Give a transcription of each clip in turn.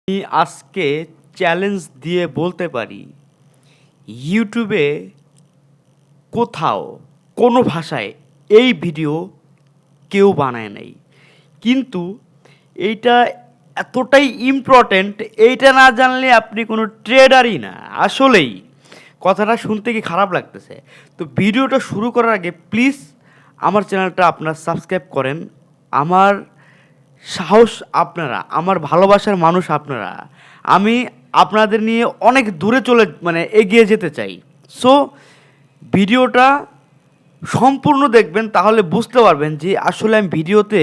আমি আজকে চ্যালেঞ্জ দিয়ে বলতে পারি ইউটিউবে কোথাও কোনো ভাষায় এই ভিডিও কেউ বানায় নাই, কিন্তু এইটা এতটাই ইম্পর্ট্যান্ট, এইটা না জানলে আপনি কোনো ট্রেডারই না। আসলেই কথাটা শুনতে কি খারাপ লাগতেছে? তো ভিডিওটা শুরু করার আগে প্লিজ আমার চ্যানেলটা আপনারা সাবস্ক্রাইব করেন। আমার সাহস আপনারা, আমার ভালোবাসার মানুষ আপনারা। আমি আপনাদের নিয়ে অনেক দূরে এগিয়ে যেতে চাই। সো ভিডিওটা সম্পূর্ণ দেখবেন, তাহলে বুঝতে পারবেন যে আসলে আমি ভিডিওতে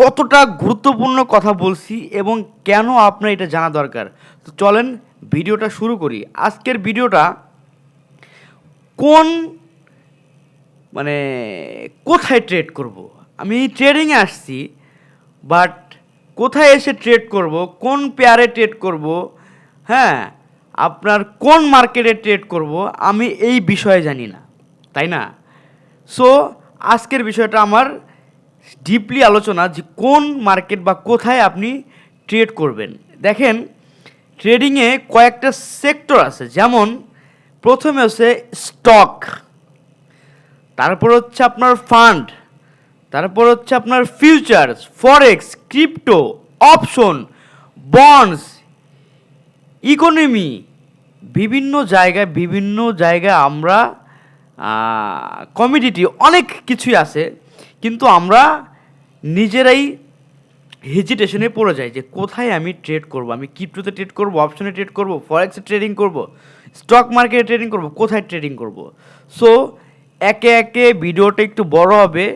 কতটা গুরুত্বপূর্ণ কথা বলছি এবং কেন আপনার এটা জানা দরকার। তো চলেন ভিডিওটা শুরু করি। আজকের ভিডিওটা কোন মানে কোথায় ট্রেড করব, আমি ট্রেডিংয়ে আসছি, বাট কোথায় এসে ট্রেড করব, কোন পেয়ারে ট্রেড করব, হ্যাঁ, আপনার কোন মার্কেটে ট্রেড করব, আমি এই বিষয়ে জানি না, তাই না? সো আজকের বিষয়টা আমার ডিপলি আলোচনা যে কোন মার্কেট বা কোথায় আপনি ট্রেড করবেন। দেখেন, ট্রেডিংয়ে কয়েকটা সেক্টর আছে, যেমন প্রথমে হচ্ছে স্টক, তারপর হচ্ছে আপনার ফান্ড, তারপর হচ্ছে আপনার ফিউচার্স, ফরেক্স, ক্রিপ্টো, অপশন, বন্ডস, ইকোনমি। বিভিন্ন জায়গায় আমরা কমিডিটি অনেক কিছুই আছে, কিন্তু আমরা নিজেরাই হেজিটেশনে পড়ে যাই যে কোথায় আমি ট্রেড করব। আমি ক্রিপ্টোতে ট্রেড করব, অপশনে ট্রেড করব, ফরেক্সে ট্রেডিং করব, স্টক মার্কেটে ট্রেডিং করব, কোথায় ট্রেডিং করব। সো একে একে ভিডিওটা একটু বড় হবে,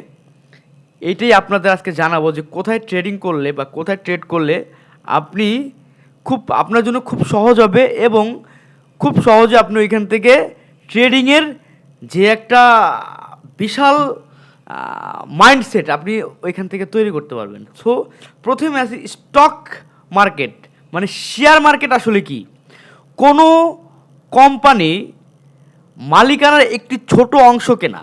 এইটাই আপনাদের আজকে জানাবো যে কোথায় ট্রেডিং করলে বা কোথায় ট্রেড করলে আপনি আপনার জন্য খুব সহজ হবে এবং খুব সহজে আপনি ওইখান থেকে ট্রেডিংয়ের যে একটা বিশাল মাইন্ডসেট আপনি ওইখান থেকে তৈরি করতে পারবেন। সো প্রথমে আসি স্টক মার্কেট, মানে শেয়ার মার্কেট আসলে কি? কোনো কোম্পানি মালিকানার একটি ছোট অংশ কেনা।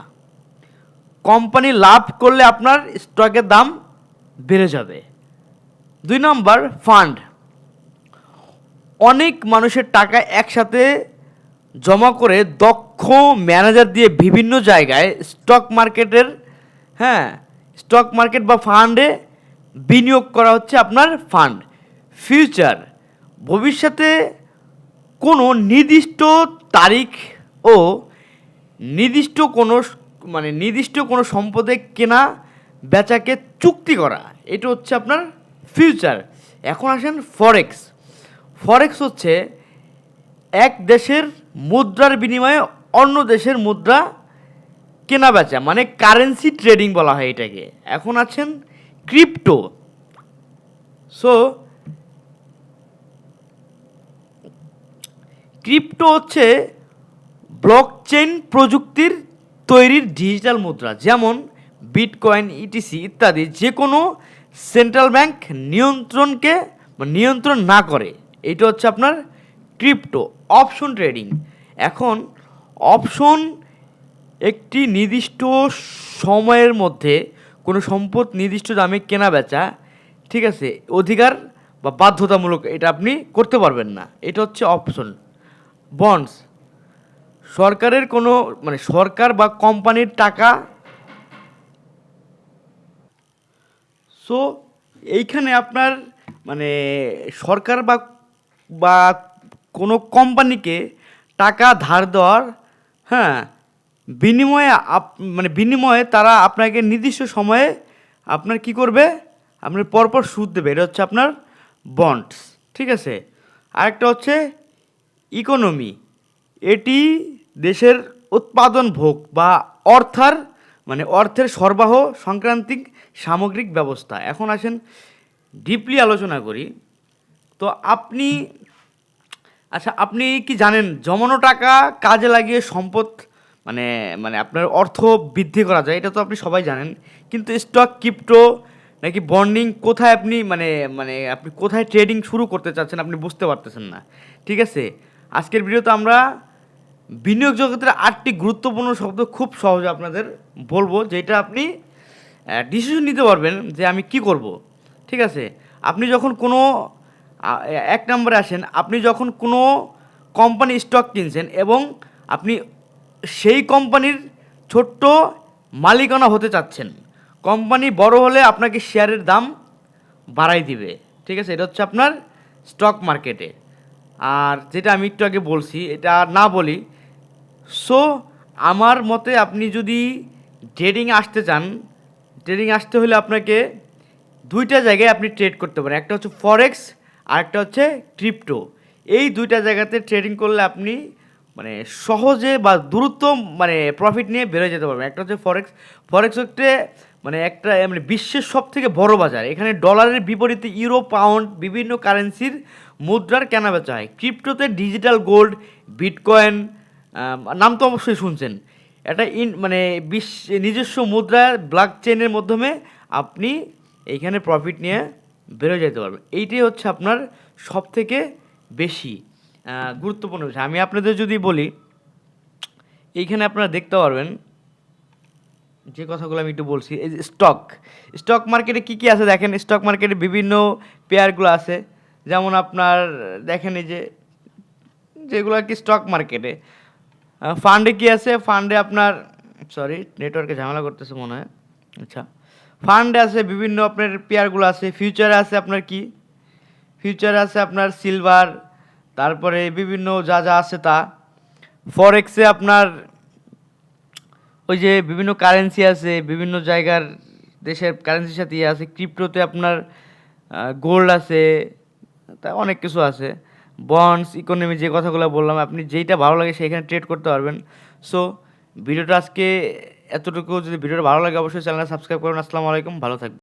কোম্পানি লাভ করলে আপনার স্টকের দাম বেড়ে যাবে। 2 নম্বর, ফান্ড। অনেক মানুষের টাকা একসাথে জমা করে দক্ষ ম্যানেজার দিয়ে বিভিন্ন জায়গায় স্টক মার্কেট বা ফান্ডে বিনিয়োগ করা হচ্ছে আপনার ফান্ড। ফিউচার, ভবিষ্যতে কোনো নির্দিষ্ট তারিখ ও নির্দিষ্ট কোনো সম্পদে কেনা বেচাকে চুক্তি করা, এটা হচ্ছে আপনার ফিউচার। এখন আসেন ফরেক্স। ফরেক্স হচ্ছে এক দেশের মুদ্রার বিনিময়ে অন্য দেশের মুদ্রা কেনা বেচা, মানে কারেন্সি ট্রেডিং বলা হয় এটাকে। এখন আছেন ক্রিপ্টো। সো ক্রিপ্টো হচ্ছে ব্লকচেইন প্রযুক্তির তৈরির ডিজিটাল মুদ্রা, যেমন বিটকয়েন, ইটিসি ইত্যাদি, যে কোনো সেন্ট্রাল ব্যাংক নিয়ন্ত্রণ না করে। এটা হচ্ছে আপনার ক্রিপ্টো। Option trading. এখন অপশন একটি নির্দিষ্ট সময়ের মধ্যে কোনো সম্পদ নির্দিষ্ট দামে কেনা বেচা, ঠিক আছে, অধিকার বা বাধ্যতামূলক, এটা আপনি করতে পারবেন না। এটা হচ্ছে অপশন। বন্ডস, সরকার বা কোম্পানির টাকা। সো এইখানে আপনার মানে সরকার বা কোনো কোম্পানিকে টাকা ধার দেওয়ার, হ্যাঁ, বিনিময়ে তারা আপনাকে নির্দিষ্ট সময়ে আপনার কি করবে, আপনার পরপর সুদ দেবে। এটা হচ্ছে আপনার বন্ডস, ঠিক আছে। আরেকটা হচ্ছে ইকোনমি। এটি দেশের উৎপাদন ভোগ বা অর্থের সরবরাহ সংক্রান্তিক সামগ্রিক ব্যবস্থা। এখন আসেন ডিপলি আলোচনা করি। তো আপনি কি জানেন জমানো টাকা কাজে লাগিয়ে সম্পদ মানে মানে আপনার অর্থ বৃদ্ধি করা যায়? এটা তো আপনি সবাই জানেন, কিন্তু স্টক, ক্রিপ্টো নাকি বন্ডিং, কোথায় আপনি কোথায় ট্রেডিং শুরু করতে চাচ্ছেন আপনি বুঝতে পারতেছেন না, ঠিক আছে। আজকের ভিডিওতে আমরা বিনিয়োগ জগতের 8টি গুরুত্বপূর্ণ শব্দ খুব সহজে আপনাদের বলবো, যেটা আপনি ডিসিশন নিতে পারবেন যে আমি কি করব, ঠিক আছে। আপনি যখন কোনো এক নম্বরে আসেন, আপনি যখন কোনো কোম্পানি স্টক কিনছেন এবং আপনি সেই কোম্পানির ছোট্ট মালিকানা হতে চাচ্ছেন, কোম্পানি বড় হলে আপনাকে শেয়ারের দাম বাড়াই দিবে, ঠিক আছে? এটা হচ্ছে আপনার স্টক মার্কেটে। আর যেটা আমি একটু আগে বলছি, এটা আর না বলি। সো আমার মতে আপনি যদি ট্রেডিংয়ে আসতে চান, ট্রেডিং আসতে হলে আপনাকে দুইটা জায়গায় আপনি ট্রেড করতে পারেন। একটা হচ্ছে ফরেক্স আর একটা হচ্ছে ক্রিপ্টো। এই দুইটা জায়গাতে ট্রেডিং করলে আপনি মানে সহজে বা দ্রুত মানে প্রফিট নিয়ে বেরোয় যেতে পারবেন। একটা হচ্ছে ফরেক্স। ফরেক্স হচ্ছে মানে একটা মানে বিশ্বের সব থেকে বড় বাজার। এখানে ডলারের বিপরীতে ইউরো, পাউন্ড, বিভিন্ন কারেন্সির মুদ্রার কেনাবেচা হয়। ক্রিপ্টোতে ডিজিটাল গোল্ড, বিটকয়েন, নাম তো অবশ্যই শুনছেন। এটা মানে নিজস্ব মুদ্রা ব্লক চেইনের মাধ্যমে আপনি এইখানে প্রফিট নিয়ে বেরোয় যেতে পারবেন। এইটাই হচ্ছে আপনার সব থেকে বেশি গুরুত্বপূর্ণ বিষয়। আমি আপনাদের যদি বলি, এইখানে আপনারা দেখতে পারবেন যে কথাগুলো আমি একটু বলছি। এই যে স্টক মার্কেটে কী কী আছে দেখেন। স্টক মার্কেটে বিভিন্ন পেয়ারগুলো আছে, যেমন আপনার দেখেন এই যে যেগুলো আর কি স্টক মার্কেটে। ফান্ডে কী আছে, ফান্ডে আপনার সরি নেটওয়ার্কে ঝামেলা করতেছে মনে হয়। আচ্ছা, ফান্ডে আছে বিভিন্ন আপনার পেয়ারগুলো আছে। ফিউচারে আছে আপনার কি, ফিউচারে আছে আপনার সিলভার, তারপরে বিভিন্ন যা যা আছে তা। ফরেক্সে আপনার ওই যে বিভিন্ন কারেন্সি আছে, বিভিন্ন জায়গার দেশের কারেন্সির সাথে ইয়ে আছে। ক্রিপ্টোতে আপনার গোল্ড আছে, তা অনেক কিছু আছে। বন্ডস, ইকোনমি, যে কথাগুলো বললাম, আপনি যেইটা ভালো লাগে সেইখানে ট্রেড করতে পারবেন। সো ভিডিওটা আজকে এতটুকু। যদি ভিডিওটা ভালো লাগে অবশ্যই চ্যানেলটা সাবস্ক্রাইব করুন। আসসালামু আলাইকুম, ভালো থাকবেন।